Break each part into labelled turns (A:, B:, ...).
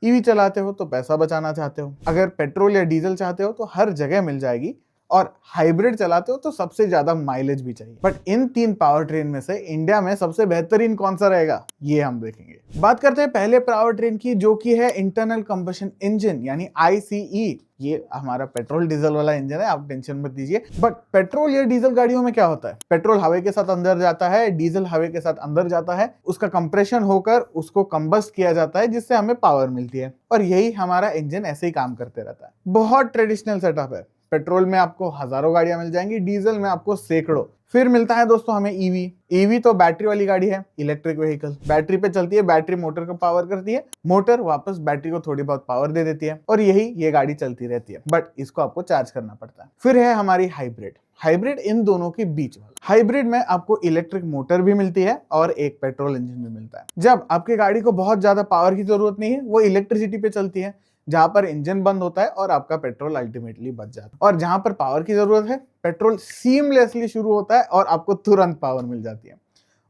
A: EV चलाते हो तो पैसा बचाना चाहते हो, अगर पेट्रोल या डीजल चाहते हो तो हर जगह मिल जाएगी, और हाइब्रिड चलाते हो तो सबसे ज्यादा माइलेज भी चाहिए। बट इन 3 पावर ट्रेन में से इंडिया में सबसे बेहतरीन कौन सा रहेगा, ये हम देखेंगे। बात करते हैं पहले पावर ट्रेन की, जो कि है इंटरनल कंबशन इंजन यानी ICE। ये हमारा पेट्रोल डीजल वाला इंजन है, आप टेंशन मत दीजिए। बट पेट्रोल या डीजल गाड़ियों में क्या होता है, पेट्रोल हवा के साथ अंदर जाता है, डीजल हवा के साथ अंदर जाता है, उसका कंप्रेशन होकर उसको कंबस्ट किया जाता है, जिससे हमें पावर मिलती है, और यही हमारा इंजन ऐसे ही काम करते रहता है। बहुत ट्रेडिशनल सेटअप है। पेट्रोल में आपको हजारों गाड़ियां मिल जाएंगी, डीजल में आपको सैकड़ों। फिर मिलता है दोस्तों हमें ईवी तो बैटरी वाली गाड़ी है, इलेक्ट्रिक व्हीकल, बैटरी पे चलती है, बैटरी मोटर को पावर करती है, मोटर वापस बैटरी को थोड़ी बहुत पावर दे देती है, और यही ये गाड़ी चलती रहती है। बट इसको आपको चार्ज करना पड़ता है। फिर है हमारी हाइब्रिड इन दोनों के बीच वाला। हाइब्रिड में आपको इलेक्ट्रिक मोटर भी मिलती है और एक पेट्रोल इंजन भी मिलता है। जब आपकी गाड़ी को बहुत ज्यादा पावर की जरूरत नहीं है, वो इलेक्ट्रिसिटी पे चलती है, जहां पर इंजन बंद होता है और आपका पेट्रोल अल्टीमेटली बच जाता है। और जहां पर पावर की जरूरत है, पेट्रोल सीमलेसली शुरू होता है और आपको तुरंत पावर मिल जाती है।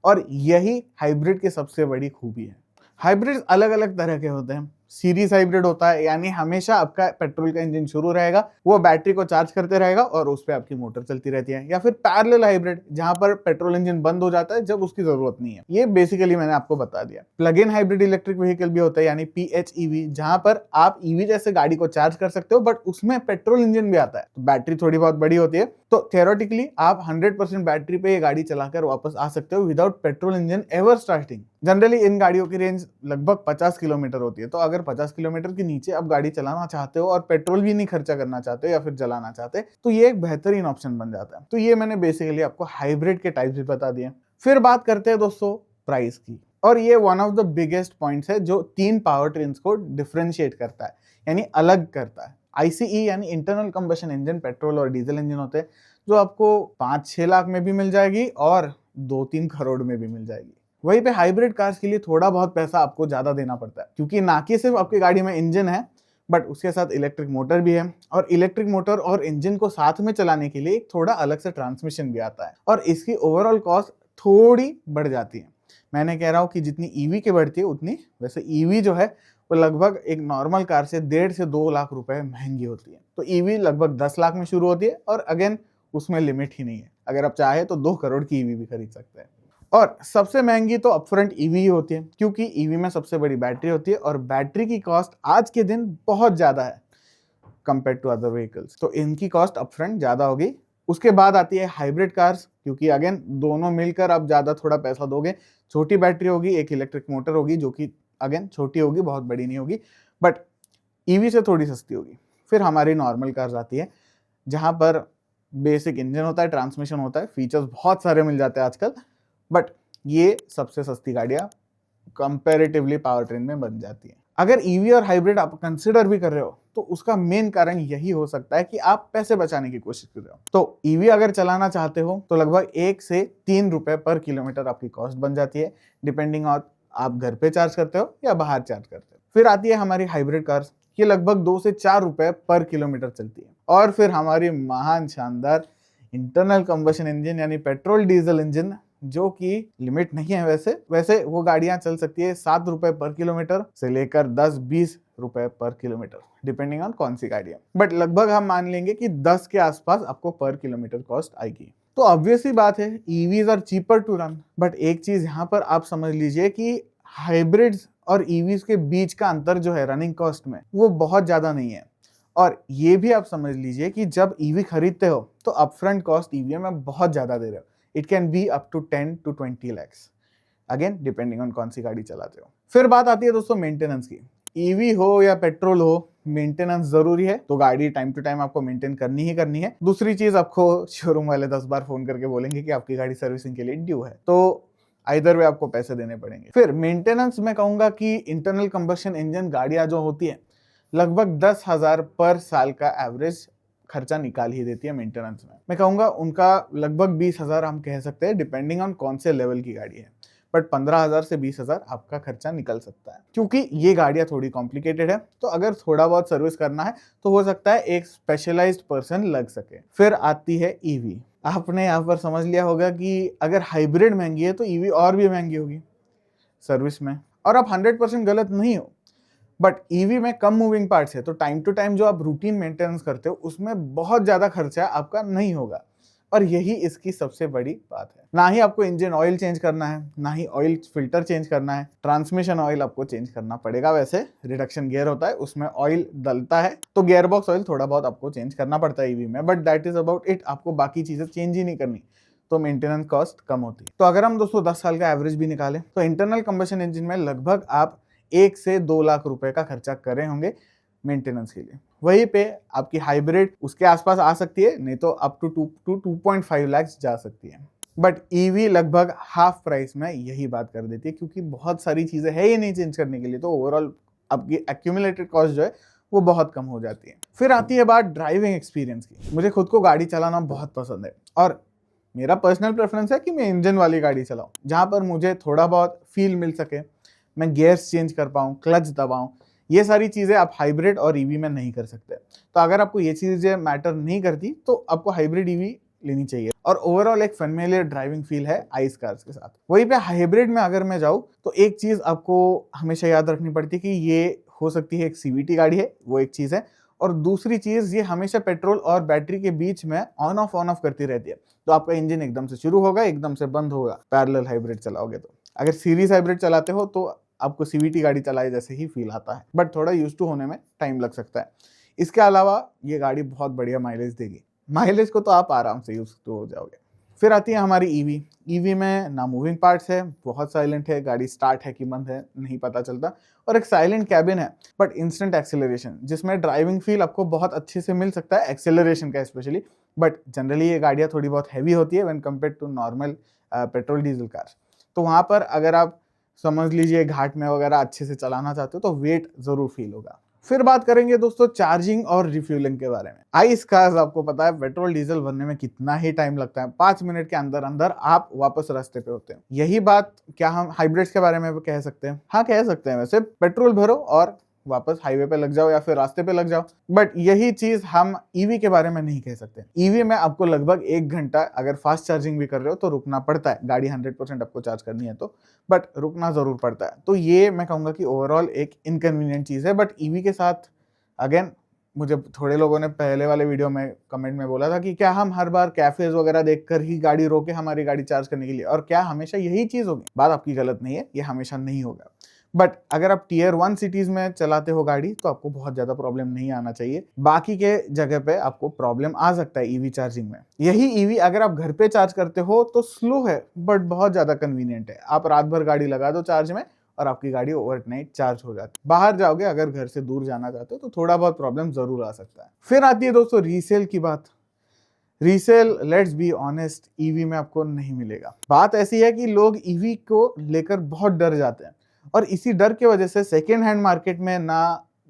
A: और यही हाइब्रिड की सबसे बड़ी खूबी है। हाइब्रिड अलग अलग तरह के होते हैं। सीरीज हाइब्रिड होता है, यानी हमेशा आपका पेट्रोल का इंजन शुरू रहेगा, वो बैटरी को चार्ज करते रहेगा और उस पर आपकी मोटर चलती रहती है। या फिर पैरेलल हाइब्रिड, जहां पर पेट्रोल इंजन बंद हो जाता है जब उसकी जरूरत नहीं है। ये बेसिकली मैंने आपको बता दिया। Plug in hybrid electric vehicle भी होता है, यानी PHEV, जहां पर आप ईवी जैसे गाड़ी को चार्ज कर सकते हो, बट उसमें पेट्रोल इंजन भी आता है, तो बैटरी थोड़ी बहुत बड़ी होती है, तो थियोरेटिकली आप 100% बैटरी पे ये गाड़ी चलाकर वापस आ सकते हो without petrol engine ever starting. Generally in गाड़ियों की रेंज लगभग 50 किलोमीटर होती है, तो अगर 50 किलोमीटर के नीचे आप गाड़ी चलाना चाहते हो और पेट्रोल भी नहीं खर्चा करना चाहते हो या फिर जलाना चाहते, तो ये एक बेहतरीन ऑप्शन बन जाता है। तो ये मैंने बेसिकली आपको हाइब्रिड के टाइप्स भी बता दिए। फिर बात करते हैं दोस्तों प्राइस की, और ये one of the biggest points है जो 3 पावर ट्रेन्स को डिफरेंशिएट करता है, यानी अलग करता है। ICE यानी इंटरनल कंबशन इंजन, पेट्रोल और डीजल इंजन होते हैं, जो आपको 5-6 लाख में भी मिल जाएगी और 2-3 करोड़ में भी मिल जाएगी। वहीं पे हाइब्रिड कार्स के लिए थोड़ा बहुत पैसा आपको ज्यादा देना पड़ता है, क्योंकि ना कि सिर्फ आपकी गाड़ी में इंजन है, बट उसके साथ इलेक्ट्रिक मोटर भी है, और इलेक्ट्रिक मोटर और इंजन को साथ में चलाने के लिए एक थोड़ा अलग से ट्रांसमिशन भी आता है, और इसकी ओवरऑल कॉस्ट थोड़ी बढ़ जाती है। मैंने कह रहा हूँ कि जितनी ईवी की बढ़ती है उतनी वैसे ईवी जो है वो लगभग एक नॉर्मल कार से 1.5 से 2 लाख रुपए महंगी होती है। तो ईवी लगभग 10 लाख में शुरू होती है, और अगेन उसमें लिमिट ही नहीं है, अगर आप चाहे तो 2 करोड़ की ईवी भी खरीद सकते हैं। और सबसे महंगी तो अपफ्रंट ईवी ही होती है, क्योंकि ईवी में सबसे बड़ी बैटरी होती है, और बैटरी की कॉस्ट आज के दिन बहुत ज्यादा है कंपेयर टू अदर व्हीकल्स, तो इनकी कॉस्ट अपफ्रंट ज्यादा होगी। उसके बाद आती है हाइब्रिड कार्स, क्योंकि अगेन दोनों मिलकर आप ज्यादा थोड़ा पैसा दोगे। छोटी बैटरी होगी, एक इलेक्ट्रिक मोटर होगी, जो कि अगेन छोटी होगी, बहुत बड़ी नहीं होगी, बट ईवी से थोड़ी सस्ती होगी। फिर हमारी नॉर्मल कार्स आती है, जहां पर बेसिक इंजन होता है, ट्रांसमिशन होता है, फीचर्स बहुत सारे मिल जाते हैं आजकल, बट ये सबसे सस्ती गाड़ियां कंपैरेटिवली पावर ट्रेन में बन जाती है। अगर ईवी और हाइब्रिड आप कंसिडर भी कर रहे हो, तो उसका मेन कारण यही हो सकता है कि आप पैसे बचाने की कोशिश कर रहे हो। तो ईवी अगर चलाना चाहते हो तो लगभग 1 से 3 रुपए पर किलोमीटर आपकी कॉस्ट बन जाती है, डिपेंडिंग ऑन आप घर पे चार्ज करते हो या बाहर चार्ज करते हो। फिर आती है हमारी हाइब्रिड कार्स, ये लगभग 2 से 4 रुपए पर किलोमीटर चलती है। और फिर हमारी महान शानदार इंटरनल कंबशन इंजन यानी पेट्रोल डीजल इंजन, जो कि लिमिट नहीं है, वैसे वो गाड़ियां चल सकती है 7 रुपए पर किलोमीटर से लेकर 10-20 रुपए पर किलोमीटर, डिपेंडिंग ऑन कौन सी गाड़ी है, बट लगभग हम मान लेंगे कि 10 के आसपास आपको पर किलोमीटर कॉस्ट आएगी। तो ऑब्वियसली बात है, EVs are cheaper to run, but एक चीज यहाँ पर आप समझ लीजिए कि हाइब्रिड्स और ईवीज के बीच का अंतर जो है रनिंग कॉस्ट में, वो बहुत ज्यादा नहीं है। और ये भी आप समझ लीजिए कि जब ईवी खरीदते हो तो अपफ्रंट कॉस्ट ईवी में बहुत ज्यादा दे रहे हो। It can be up to 10 to 20 lakhs, again depending on कौन सी गाड़ी चलाते हो। फिर बात आती है दोस्तों मेंटेनेंस की। ईवी हो या पेट्रोल हो, मेंटेनेंस जरूरी है, तो गाड़ी टाइम टू टाइम आपको मेंटेन करनी ही करनी है। दूसरी चीज, आपको शोरूम वाले 10 बार फोन करके बोलेंगे कि आपकी गाड़ी सर्विसिंग के लिए ड्यू है, तो आइदर वे आपको पैसे देने पड़ेंगे। फिर मेंटेनेंस में कहूंगा कि इंटरनल कंबशन इंजन गाड़ियां जो होती है, लगभग 10,000 पर साल का एवरेज खर्चा निकाल ही देती है मेंटेनेंस में। मैं कहूंगा उनका लगभग 20,000 हम कह सकते हैं, डिपेंडिंग ऑन कौन से लेवल की गाड़ी है, बट 15,000 से 20,000 आपका खर्चा निकल सकता है, क्योंकि ये गाड़ियां थोड़ी कॉम्प्लिकेटेड है। तो अगर थोड़ा बहुत सर्विस करना है तो हो सकता है एक स्पेशलाइज्ड पर्सन लग सके। फिर आती है ईवी। आपने यहाँ पर समझ लिया होगा कि अगर हाइब्रिड महंगी है तो ईवी और भी महंगी होगी सर्विस में, और आप 100% गलत नहीं हो, बट ईवी में कम मूविंग पार्ट्स है, तो टाइम टू टाइम जो आप रूटीन मेंटेनेंस करते हो उसमें बहुत ज्यादा खर्चा आपका नहीं होगा, और यही इसकी सबसे बड़ी बात है। ना ही आपको इंजन ऑयल चेंज करना है, ना ही ऑयल फिल्टर चेंज करना है। ट्रांसमिशन ऑयल आपको चेंज करना पड़ेगा, वैसे रिडक्शन गियर होता है उसमें ऑयल डलता है, तो गियर बॉक्स ऑयल थोड़ा बहुत आपको चेंज करना पड़ता है ईवी में, but that is about it. आपको बाकी चीजें चेंज ही नहीं करनी, तो मेंटेनेंस कॉस्ट कम होती है। तो अगर हम दोस्तों 10 साल का एवरेज भी निकालें तो इंटरनल कंबशन इंजन में लगभग आप 1 से 2 लाख रुपए का खर्चा कर रहे होंगे मेंटेनेंस के लिए। वहीं पे आपकी हाइब्रिड उसके आसपास आ सकती है, नहीं तो अप टू 2.5 लाख जा सकती है। बट ईवी लगभग हाफ प्राइस में यही बात कर देती है, क्योंकि बहुत सारी चीजें है ये नहीं चेंज करने के लिए, तो ओवरऑल आपकी एक्यूमुलेटेड कॉस्ट जो है वो बहुत कम हो जाती है। फिर आती है बात ड्राइविंग एक्सपीरियंस की। मुझे खुद को गाड़ी चलाना बहुत पसंद है, और मेरा पर्सनल प्रेफरेंस है कि मैं इंजन वाली गाड़ी चलाऊं, जहां पर मुझे थोड़ा बहुत फील मिल सके, मैं गियर्स चेंज कर पाऊं, क्लच दबाऊं। ये सारी चीजें आप हाइब्रिड और ईवी में नहीं कर सकते। तो अगर आपको ये चीजें मैटर नहीं करती तो आपको हाइब्रिड ईवी लेनी चाहिए, और ओवरऑल एक फैमिलियर ड्राइविंग फील है आइस कार्स के साथ। वहीं पे हाइब्रिड में अगर मैं जाऊं तो एक चीज आपको हमेशा याद रखनी पड़ती है कि ये हो सकती है एक सीवीटी गाड़ी है, वो एक चीज है, और दूसरी चीज ये हमेशा पेट्रोल और बैटरी के बीच में ऑन ऑफ करती रहती है। तो आपका इंजन एकदम से शुरू होगा, एकदम से बंद होगा पैरेलल हाइब्रिड चलाओगे तो। अगर सीरीज हाइब्रिड चलाते हो तो आपको सीवीटी गाड़ी चलाए जैसे ही फील आता है, बट थोड़ा यूज टू होने में टाइम लग सकता है। इसके अलावा ये गाड़ी बहुत बढ़िया माइलेज देगी, माइलेज को तो आप आराम से यूज टू हो जाओगे। फिर आती है हमारी ईवी। ईवी में ना मूविंग पार्ट्स है, बहुत साइलेंट है, गाड़ी स्टार्ट है कि बंद है नहीं पता चलता, और एक साइलेंट कैबिन है बट इंस्टेंट एक्सेलरेशन, जिसमें ड्राइविंग फील आपको बहुत अच्छे से मिल सकता है, एक्सेलरेशन का स्पेशली। बट जनरली ये गाड़ियाँ थोड़ी बहुत हैवी होती है when compare to normal petrol diesel cars. तो वहाँ पर अगर आप समझ लीजिए घाट में वगैरह अच्छे से चलाना चाहते हो तो वेट जरूर फील होगा। फिर बात करेंगे दोस्तों चार्जिंग और रिफ्यूलिंग के बारे में। आइस कार्स आपको पता है पेट्रोल डीजल भरने में कितना ही टाइम लगता है, 5 मिनट के अंदर अंदर आप वापस रास्ते पे होते हैं। यही बात क्या हम हाइब्रिड्स के बारे में भी कह सकते हैं? हाँ कह सकते हैं, वैसे पेट्रोल भरो और वापस हाईवे पे लग जाओ या फिर रास्ते पे लग जाओ, बट यही चीज हम ईवी के बारे में नहीं कह सकते। ईवी में आपको लगभग 1 घंटा अगर फास्ट चार्जिंग भी कर रहे हो तो रुकना पड़ता है, गाड़ी 100% आपको चार्ज करनी है तो, बट रुकना जरूर पड़ता है। तो ये मैं कहूंगा कि ओवरऑल एक इनकन्वीनियंट चीज है। बट ईवी के साथ अगेन, मुझे थोड़े लोगों ने पहले वाले वीडियो में कमेंट में बोला था कि क्या हम हर बार कैफेज वगैरह देखकर ही गाड़ी रोके हमारी गाड़ी चार्ज करने के लिए, और क्या हमेशा यही चीज होगी? बात आपकी गलत नहीं है, ये हमेशा नहीं होगा। बट अगर आप टीयर 1 सिटीज में चलाते हो गाड़ी तो आपको बहुत ज्यादा प्रॉब्लम नहीं आना चाहिए। बाकी के जगह पे आपको प्रॉब्लम आ सकता है ईवी चार्जिंग में। यही ईवी अगर आप घर पे चार्ज करते हो तो स्लो है बट बहुत ज्यादा कन्वीनियंट है। आप रात भर गाड़ी लगा दो चार्ज में और आपकी गाड़ी ओवरनाइट चार्ज हो जाती है। बाहर जाओगे अगर घर से दूर जाना चाहते हो तो थोड़ा बहुत प्रॉब्लम जरूर आ सकता है। फिर आती है दोस्तों रीसेल की बात। Resale, let's be honest, EV में आपको नहीं मिलेगा। बात ऐसी है कि लोग ईवी को लेकर बहुत डर जाते हैं, और इसी डर की वजह से सेकेंड हैंड मार्केट में ना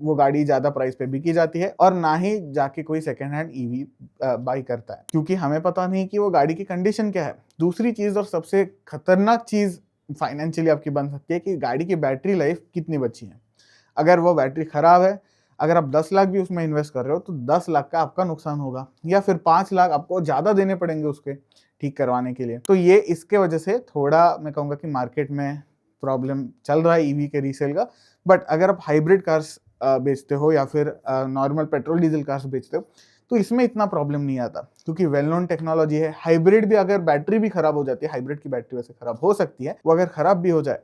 A: वो गाड़ी ज्यादा प्राइस पे बिकी जाती है, और ना ही जाके कोई सेकेंड हैंड ईवी बाई करता है, क्योंकि हमें पता नहीं कि वो गाड़ी की कंडीशन क्या है। दूसरी चीज और सबसे खतरनाक चीज फाइनेंशियली आपकी बन सकती है कि गाड़ी की बैटरी लाइफ कितनी बची है। अगर वो बैटरी खराब है, अगर आप 10 लाख भी उसमें इन्वेस्ट कर रहे हो तो 10 लाख का आपका नुकसान होगा, या फिर 5 लाख आपको ज्यादा देने पड़ेंगे उसके ठीक करवाने के लिए। तो ये इसके वजह से थोड़ा मैं कहूँगा कि मार्केट में प्रॉब्लम चल रहा है ईवी के रीसेल का। बट अगर आप हाइब्रिड कार्स बेचते हो या फिर नॉर्मल पेट्रोल डीजल कार्स बेचते हो तो इसमें इतना प्रॉब्लम नहीं आता, क्योंकि वेल नोन टेक्नोलॉजी है। हाइब्रिड भी अगर बैटरी भी खराब हो जाती है, हाइब्रिड की बैटरी वैसे खराब हो सकती है, वो अगर खराब भी हो जाए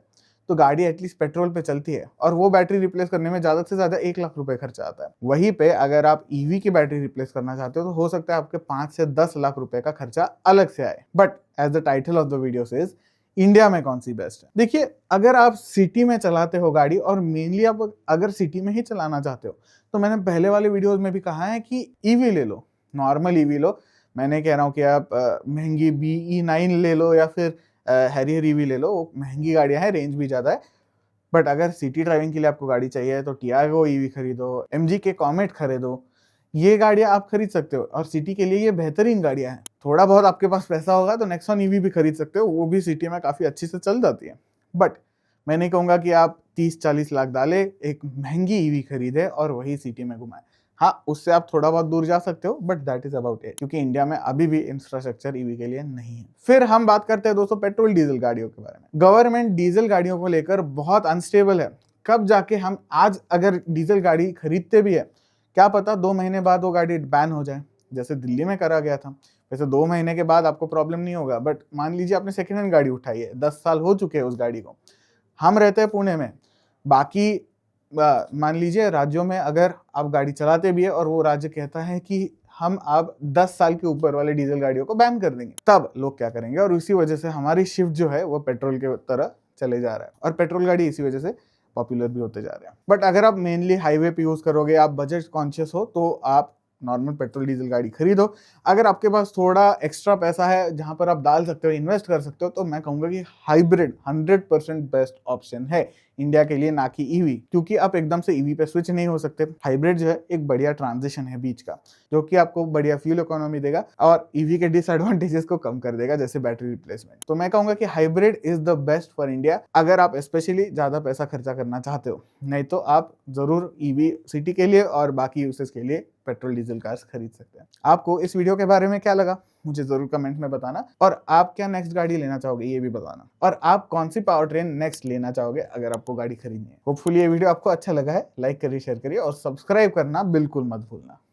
A: तो गाड़ी एटलीस्ट पेट्रोल पे चलती है, और वो बैटरी रिप्लेस करने में ज्यादा से ज्यादा 1 लाख रुपए खर्चा आता है। वहीं पे अगर आप ईवी की बैटरी रिप्लेस करना चाहते हो तो हो सकता है आपके 5 से 10 लाख रुपए का खर्चा अलग से आए। But as the title of the video says, India में कौन सी बेस्ट है? देखिए, अगर आप सिटी में चलाते हो गाड़ी, और मेनली आप अगर सिटी में ही चलाना चाहते हो, तो मैंने पहले वाले वीडियोस में भी कहा है कि ईवी ले लो, नॉर्मल ईवी लो। मैंने कह रहा हूँ कि आप महंगी BE9 ले लो या फिर हैरियर ईवी ले लो, वो महंगी गाड़ियां हैं, रेंज भी ज्यादा है। बट अगर सिटी ड्राइविंग के लिए आपको गाड़ी चाहिए तो टियागो ईवी खरीदो, MG के कॉमेट खरीदो, ये गाड़ियां आप खरीद सकते हो, और सिटी के लिए ये बेहतरीन गाड़ियां हैं। थोड़ा बहुत आपके पास पैसा होगा तो नेक्सॉन ईवी भी खरीद सकते हो, वो भी सिटी में काफी अच्छी से चल जाती है। बट मैं नहीं कहूंगा कि आप 30-40 लाख डाले एक महंगी ईवी खरीदे और वही सिटी में घुमाए। हाँ, उससे आप थोड़ा बहुत दूर जा सकते हो, but that is about it, क्योंकि इंडिया में अभी भी इंफ्रास्ट्रक्चर ईवी के लिए नहीं है। फिर हम बात करते हैं दोस्तों पेट्रोल डीजल गाड़ियों के बारे में। गवर्नमेंट डीजल गाड़ियों को लेकर बहुत अनस्टेबल है। कब जाके हम आज अगर डीजल गाड़ी खरीदते भी है, क्या पता 2 महीने बाद वो गाड़ी बैन हो जाए, जैसे दिल्ली में करा गया था। वैसे 2 महीने के बाद आपको प्रॉब्लम नहीं होगा, बट मान लीजिए आपने सेकेंड हैंड गाड़ी उठाई है, 10 साल हो चुके हैं उस गाड़ी को। हम रहते हैं पुणे में, बाकी मान लीजिए राज्यों में अगर आप गाड़ी चलाते भी है और वो राज्य कहता है कि हम अब 10 साल के ऊपर वाले डीजल गाड़ियों को बैन कर देंगे, तब लोग क्या करेंगे? और इसी वजह से हमारी शिफ्ट जो है वो पेट्रोल के तरह चले जा रहा है, और पेट्रोल गाड़ी इसी वजह से पॉपुलर भी होते जा रहे हैं। बट अगर आप मेनली हाईवे पे यूज करोगे, आप बजट कॉन्शियस हो, तो आप नॉर्मल पेट्रोल डीजल गाड़ी खरीदो। अगर आपके पास थोड़ा एक्स्ट्रा पैसा है जहां पर आप डाल सकते हो, इन्वेस्ट कर सकते हो, तो मैं कहूंगा कि हाइब्रिड 100% बेस्ट ऑप्शन है इंडिया के लिए, ना कि ईवी, क्योंकि आप एकदम से ईवी पे स्विच नहीं हो सकते। हाइब्रिड जो है एक बढ़िया ट्रांजिशन है बीच का, जो कि आपको बढ़िया फ्यूल इकोनॉमी देगा और ईवी के डिसएडवांटेजेस को कम कर देगा, जैसे बैटरी रिप्लेसमेंट। तो मैं कहूंगा कि hybrid is the best for India, अगर आप स्पेशली ज्यादा पैसा खर्चा करना चाहते हो। नहीं तो आप जरूर ईवी सिटी के लिए और बाकी यूसेज के लिए पेट्रोल डीजल कार्स खरीद सकते हैं। आपको इस वीडियो के बारे में क्या लगा मुझे जरूर कमेंट में बताना, और आप क्या नेक्स्ट गाड़ी लेना चाहोगे ये भी बताना, और आप कौन सी पावर ट्रेन नेक्स्ट लेना चाहोगे अगर आपको गाड़ी खरीदनी है। होपफुली ये वीडियो आपको अच्छा लगा है, लाइक करिए, शेयर करिए और सब्सक्राइब करना बिल्कुल मत भूलना।